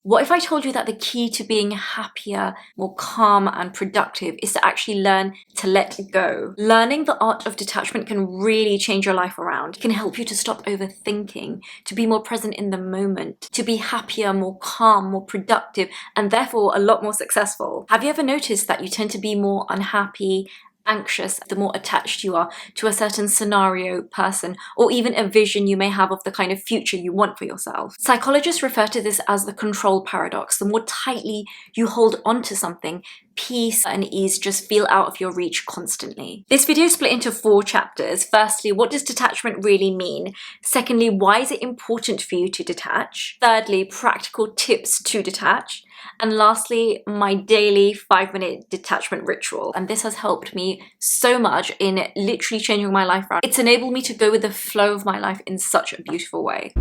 What if I told you that the key to being happier, more calm and productive is to actually learn to let go? Learning the art of detachment can really change your life around. It can help you to stop overthinking, to be more present in the moment, to be happier, more calm, more productive, and therefore a lot more successful. Have you ever noticed that you tend to be more unhappy, anxious, the more attached you are to a certain scenario, person, or even a vision you may have of the kind of future you want for yourself? Psychologists refer to this as the control paradox. The more tightly you hold on to something, peace and ease just feel out of your reach constantly. This video is split into 4 chapters. Firstly, what does detachment really mean? Secondly, why is it important for you to detach? Thirdly, practical tips to detach. And lastly, my daily 5-minute detachment ritual. And this has helped me so much in literally changing my life around. It's enabled me to go with the flow of my life in such a beautiful way.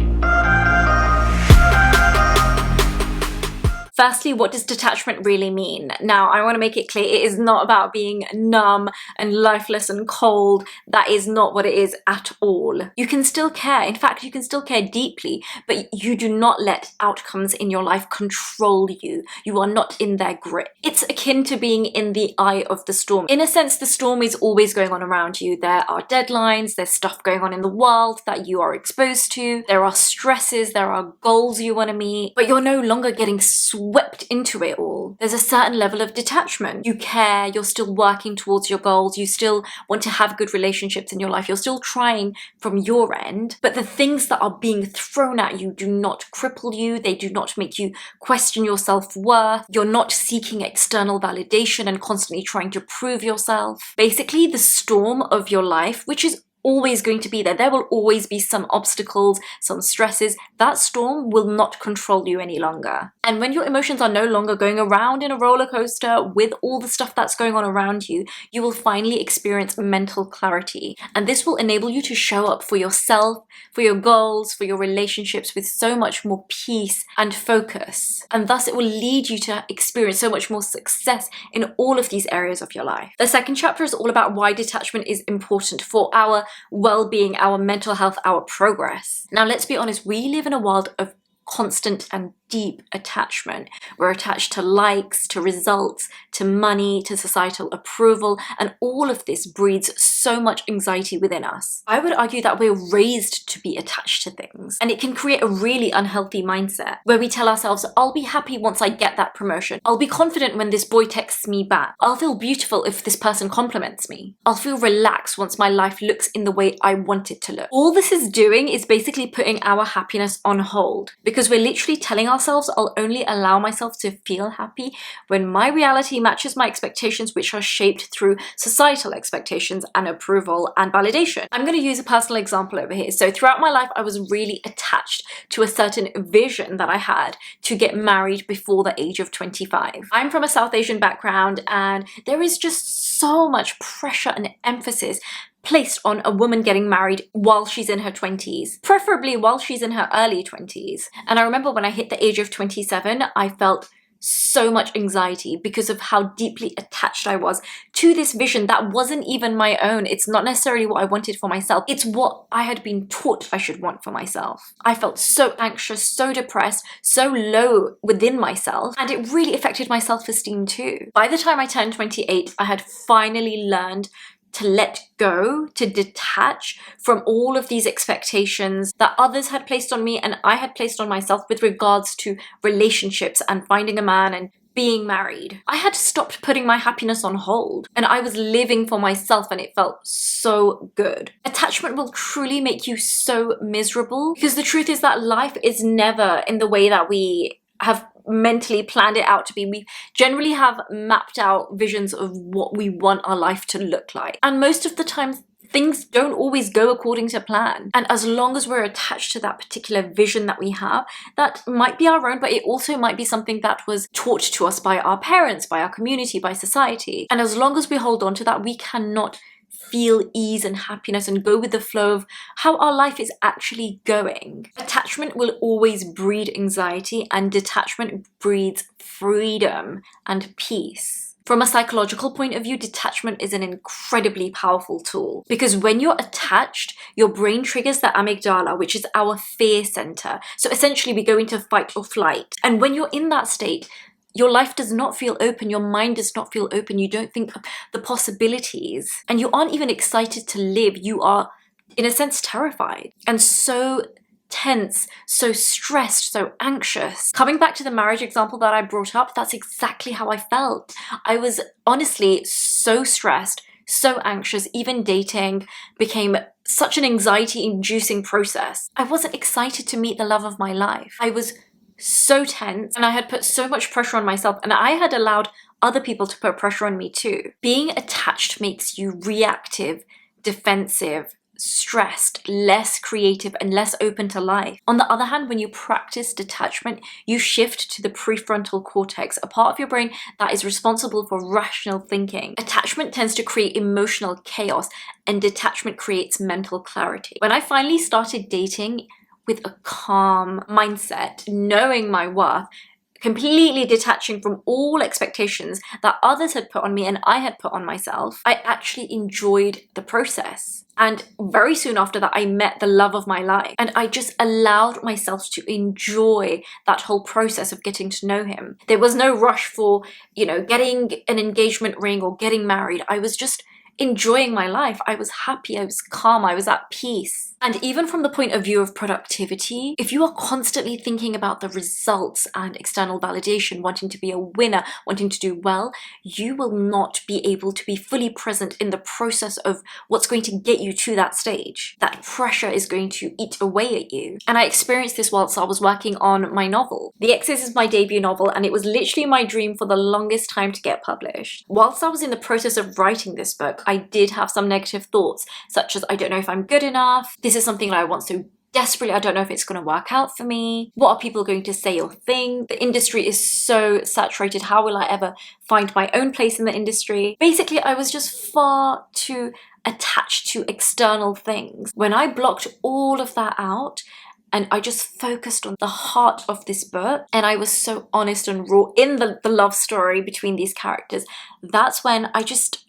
Firstly, what does detachment really mean? Now, I want to make it clear, it is not about being numb and lifeless and cold. That is not what it is at all. You can still care. In fact, you can still care deeply, but you do not let outcomes in your life control you. You are not in their grip. It's akin to being in the eye of the storm. In a sense, the storm is always going on around you. There are deadlines, there's stuff going on in the world that you are exposed to, there are stresses, there are goals you want to meet, but you're no longer getting swept into it all. There's a certain level of detachment. You care, you're still working towards your goals, you still want to have good relationships in your life, you're still trying from your end, but the things that are being thrown at you do not cripple you, they do not make you question your self-worth, you're not seeking external validation and constantly trying to prove yourself. Basically, the storm of your life, which is always going to be there. There will always be some obstacles, some stresses. That storm will not control you any longer. And when your emotions are no longer going around in a roller coaster with all the stuff that's going on around you, you will finally experience mental clarity. And this will enable you to show up for yourself, for your goals, for your relationships with so much more peace and focus. And thus it will lead you to experience so much more success in all of these areas of your life. The second chapter is all about why detachment is important for our well-being, our mental health, our progress. Now, let's be honest, we live in a world of constant and deep attachment. We're attached to likes, to results, to money, to societal approval, and all of this breeds so much anxiety within us. I would argue that we're raised to be attached to things, and it can create a really unhealthy mindset where we tell ourselves, I'll be happy once I get that promotion. I'll be confident when this boy texts me back. I'll feel beautiful if this person compliments me. I'll feel relaxed once my life looks in the way I want it to look. All this is doing is basically putting our happiness on hold, because we're literally telling ourselves, I'll only allow myself to feel happy when my reality matches my expectations, which are shaped through societal expectations and approval and validation. I'm going to use a personal example over here. So throughout my life, I was really attached to a certain vision that I had to get married before the age of 25. I'm from a South Asian background, and there is just so much pressure and emphasis placed on a woman getting married while she's in her 20s, preferably while she's in her early 20s. And I remember when I hit the age of 27, I felt so much anxiety because of how deeply attached I was to this vision that wasn't even my own. It's not necessarily what I wanted for myself. It's what I had been taught I should want for myself. I felt so anxious, so depressed, so low within myself, and it really affected my self-esteem too. By the time I turned 28, I had finally learned to let go, to detach from all of these expectations that others had placed on me and I had placed on myself with regards to relationships and finding a man and being married. I had stopped putting my happiness on hold, and I was living for myself, and it felt so good. Attachment will truly make you so miserable, because the truth is that life is never in the way that we have mentally planned it out to be. We generally have mapped out visions of what we want our life to look like. And most of the time, things don't always go according to plan. And as long as we're attached to that particular vision that we have, that might be our own, but it also might be something that was taught to us by our parents, by our community, by society. And as long as we hold on to that, we cannot feel ease and happiness and go with the flow of how our life is actually going. Attachment will always breed anxiety, and detachment breeds freedom and peace. From a psychological point of view, detachment is an incredibly powerful tool because when you're attached, your brain triggers the amygdala, which is our fear center. So essentially we go into fight or flight. And when you're in that state, your life does not feel open, your mind does not feel open, you don't think of the possibilities, and you aren't even excited to live. You are, in a sense, terrified and so tense, so stressed, so anxious. Coming back to the marriage example that I brought up, that's exactly how I felt. I was honestly so stressed, so anxious. Even dating became such an anxiety-inducing process. I wasn't excited to meet the love of my life. I was so tense and I had put so much pressure on myself, and I had allowed other people to put pressure on me too. Being attached makes you reactive, defensive, stressed, less creative, and less open to life. On the other hand, when you practice detachment, you shift to the prefrontal cortex, a part of your brain that is responsible for rational thinking. Attachment tends to create emotional chaos, and detachment creates mental clarity. When I finally started dating with a calm mindset, knowing my worth, completely detaching from all expectations that others had put on me and I had put on myself, I actually enjoyed the process. And very soon after that, I met the love of my life. And I just allowed myself to enjoy that whole process of getting to know him. There was no rush for, getting an engagement ring or getting married. I was just enjoying my life. I was happy, I was calm, I was at peace. And even from the point of view of productivity, if you are constantly thinking about the results and external validation, wanting to be a winner, wanting to do well, you will not be able to be fully present in the process of what's going to get you to that stage. That pressure is going to eat away at you. And I experienced this whilst I was working on my novel. The Exes is my debut novel, and it was literally my dream for the longest time to get published. Whilst I was in the process of writing this book, I did have some negative thoughts, such as, I don't know if I'm good enough, this is something that I want so desperately, I don't know if it's going to work out for me, what are people going to say or think, the industry is so saturated, how will I ever find my own place in the industry? Basically, I was just far too attached to external things. When I blocked all of that out, and I just focused on the heart of this book, and I was so honest and raw in the love story between these characters, that's when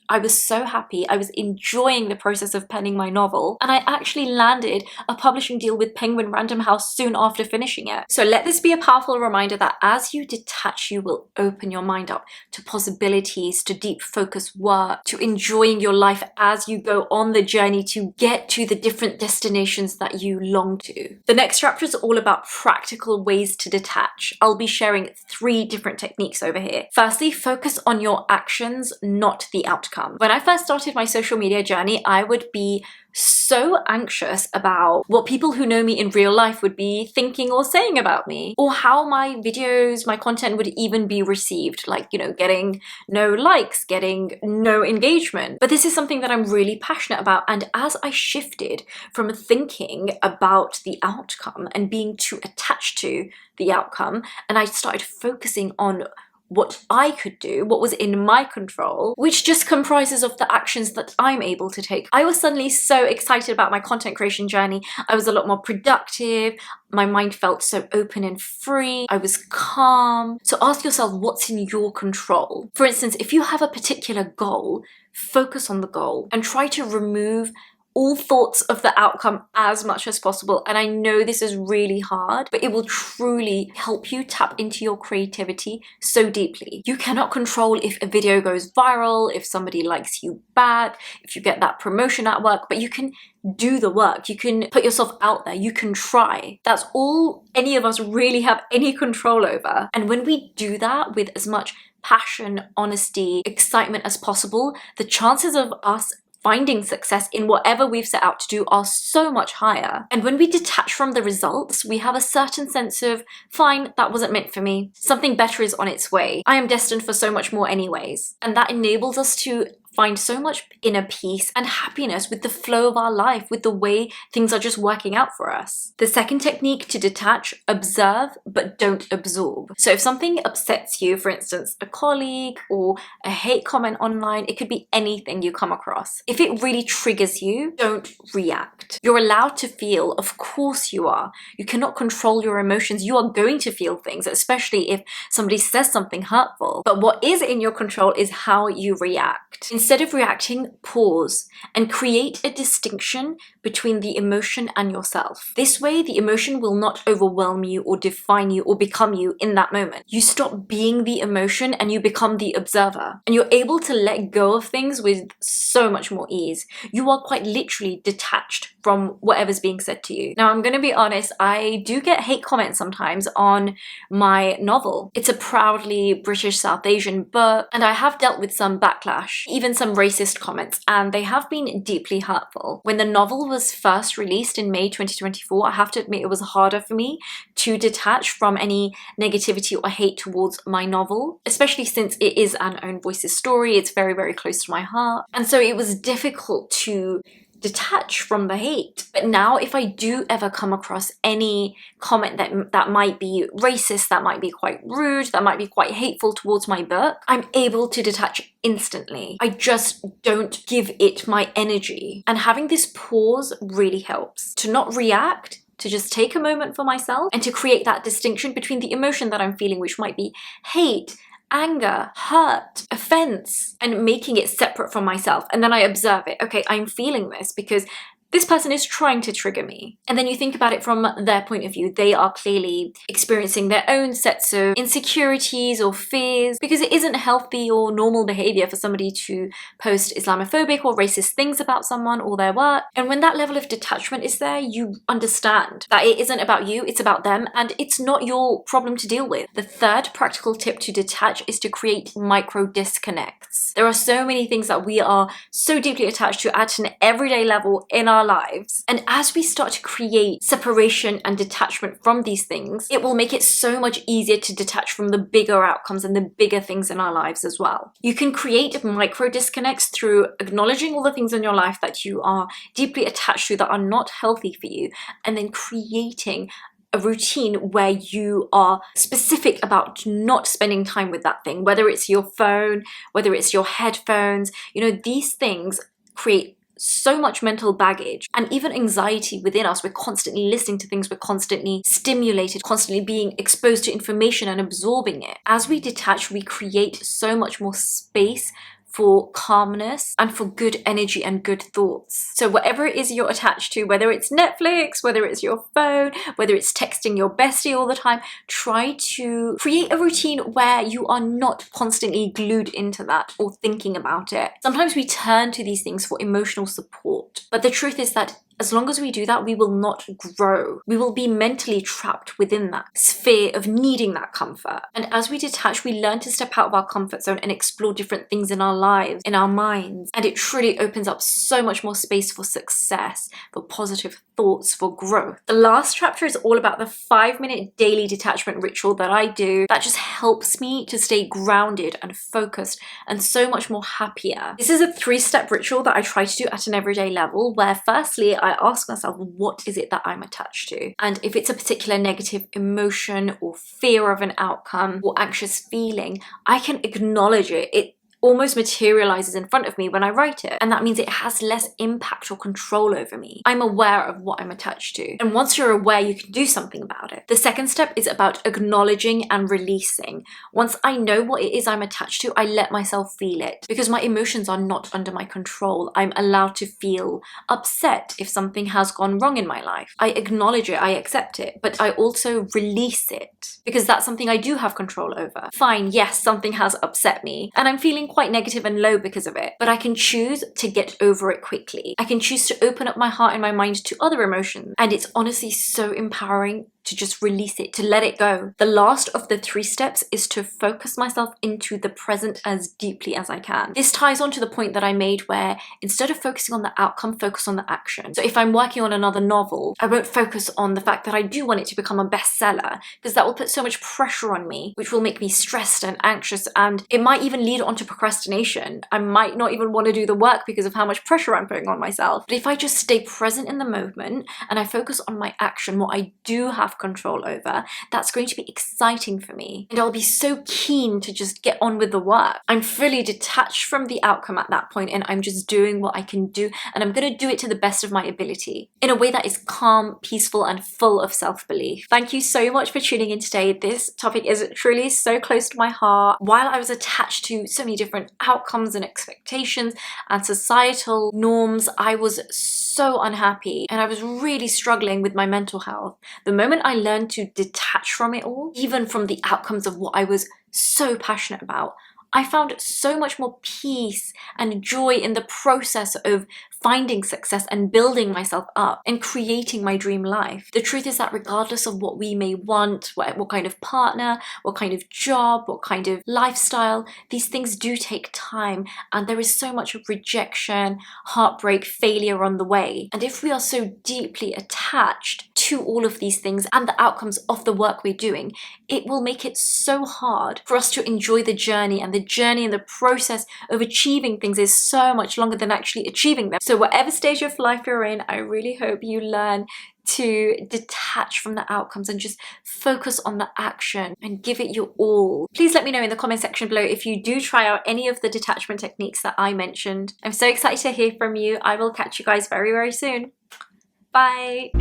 I was so happy. I was enjoying the process of penning my novel, and I actually landed a publishing deal with Penguin Random House soon after finishing it. So let this be a powerful reminder that as you detach, you will open your mind up to possibilities, to deep focus work, to enjoying your life as you go on the journey to get to the different destinations that you long to. The next chapter is all about practical ways to detach. I'll be sharing 3 different techniques over here. Firstly, focus on your actions, not the outcome. When I first started my social media journey, I would be so anxious about what people who know me in real life would be thinking or saying about me, or how my videos, my content would even be received, like, getting no likes, getting no engagement. But this is something that I'm really passionate about, and as I shifted from thinking about the outcome and being too attached to the outcome, and I started focusing on what I could do, what was in my control, which just comprises of the actions that I'm able to take, I was suddenly so excited about my content creation journey. I was a lot more productive. My mind felt so open and free. I was calm. So ask yourself, what's in your control? For instance, if you have a particular goal, focus on the goal and try to remove all thoughts of the outcome as much as possible. And I know this is really hard, but it will truly help you tap into your creativity so deeply. You cannot control if a video goes viral, if somebody likes you back, if you get that promotion at work, but you can do the work. You can put yourself out there. You can try. That's all any of us really have any control over. And when we do that with as much passion, honesty, excitement as possible, the chances of us finding success in whatever we've set out to do are so much higher. And when we detach from the results, we have a certain sense of, fine, that wasn't meant for me. Something better is on its way. I am destined for so much more anyways. And that enables us to find so much inner peace and happiness with the flow of our life, with the way things are just working out for us. The second technique to detach: observe but don't absorb. So if something upsets you, for instance, a colleague or a hate comment online, it could be anything you come across. If it really triggers you, don't react. You're allowed to feel, of course you are. You cannot control your emotions. You are going to feel things, especially if somebody says something hurtful. But what is in your control is how you react. Instead of reacting, pause and create a distinction between the emotion and yourself. This way, the emotion will not overwhelm you or define you or become you in that moment. You stop being the emotion and you become the observer. And you're able to let go of things with so much more ease. You are quite literally detached from whatever's being said to you. Now, I'm going to be honest, I do get hate comments sometimes on my novel. It's a proudly British South Asian book, and I have dealt with some backlash, even some racist comments, and they have been deeply hurtful. When the novel was first released in May 2024, I have to admit it was harder for me to detach from any negativity or hate towards my novel, especially since it is an own voices story. It's very, very close to my heart. And so it was difficult to detach from the hate. But now if I do ever come across any comment that might be racist, that might be quite rude, that might be quite hateful towards my book, I'm able to detach instantly. I just don't give it my energy. And having this pause really helps to not react, to just take a moment for myself and to create that distinction between the emotion that I'm feeling, which might be hate, anger, hurt, offense, and making it separate from myself. And then I observe it. Okay, I'm feeling this because this person is trying to trigger me. And then you think about it from their point of view. They are clearly experiencing their own sets of insecurities or fears, because it isn't healthy or normal behavior for somebody to post Islamophobic or racist things about someone or their work. And when that level of detachment is there, you understand that it isn't about you, it's about them, and it's not your problem to deal with. The third practical tip to detach is to create micro disconnects. There are so many things that we are so deeply attached to at an everyday level in our lives. And as we start to create separation and detachment from these things, it will make it so much easier to detach from the bigger outcomes and the bigger things in our lives as well. You can create micro disconnects through acknowledging all the things in your life that you are deeply attached to that are not healthy for you, and then creating a routine where you are specific about not spending time with that thing, whether it's your phone, whether it's your headphones. These things create so much mental baggage and even anxiety within us. We're constantly listening to things, we're constantly stimulated, constantly being exposed to information and absorbing it. As we detach, we create so much more space for calmness and for good energy and good thoughts. So whatever it is you're attached to, whether it's Netflix, whether it's your phone, whether it's texting your bestie all the time, try to create a routine where you are not constantly glued into that or thinking about it. Sometimes we turn to these things for emotional support, but the truth is that as long as we do that, we will not grow. We will be mentally trapped within that sphere of needing that comfort. And as we detach, we learn to step out of our comfort zone and explore different things in our lives, in our minds. And it truly opens up so much more space for success, for positive thoughts, for growth. The last chapter is all about the 5-minute daily detachment ritual that I do that just helps me to stay grounded and focused and so much more happier. This is a 3-step ritual that I try to do at an everyday level, where firstly, I ask myself, what is it that I'm attached to? And if it's a particular negative emotion or fear of an outcome or anxious feeling, I can acknowledge it. It almost materializes in front of me when I write it. And that means it has less impact or control over me. I'm aware of what I'm attached to. And once you're aware, you can do something about it. The second step is about acknowledging and releasing. Once I know what it is I'm attached to, I let myself feel it, because my emotions are not under my control. I'm allowed to feel upset if something has gone wrong in my life. I acknowledge it, I accept it, but I also release it, because that's something I do have control over. Fine, yes, something has upset me, and I'm feeling quite negative and low because of it, but I can choose to get over it quickly. I can choose to open up my heart and my mind to other emotions, and it's honestly so empowering to just release it, to let it go. The last of the 3 steps is to focus myself into the present as deeply as I can. This ties on to the point that I made where instead of focusing on the outcome, focus on the action. So if I'm working on another novel, I won't focus on the fact that I do want it to become a bestseller, because that will put so much pressure on me, which will make me stressed and anxious, and it might even lead on to procrastination. I might not even want to do the work because of how much pressure I'm putting on myself. But if I just stay present in the moment and I focus on my action, what I do have control over, that's going to be exciting for me. And I'll be so keen to just get on with the work. I'm fully detached from the outcome at that point, and I'm just doing what I can do, and I'm going to do it to the best of my ability in a way that is calm, peaceful, and full of self-belief. Thank you so much for tuning in today. This topic is truly so close to my heart. While I was attached to so many different outcomes and expectations and societal norms, I was so unhappy and I was really struggling with my mental health. The moment I learned to detach from it all, even from the outcomes of what I was so passionate about, I found so much more peace and joy in the process of finding success and building myself up and creating my dream life. The truth is that regardless of what we may want, what kind of partner, what kind of job, what kind of lifestyle, these things do take time, and there is so much rejection, heartbreak, failure on the way. And if we are so deeply attached to all of these things and the outcomes of the work we're doing, it will make it so hard for us to enjoy the journey, and the journey and the process of achieving things is so much longer than actually achieving them. So whatever stage of life you're in, I really hope you learn to detach from the outcomes and just focus on the action and give it your all. Please let me know in the comment section below if you do try out any of the detachment techniques that I mentioned. I'm so excited to hear from you. I will catch you guys very, very soon. Bye.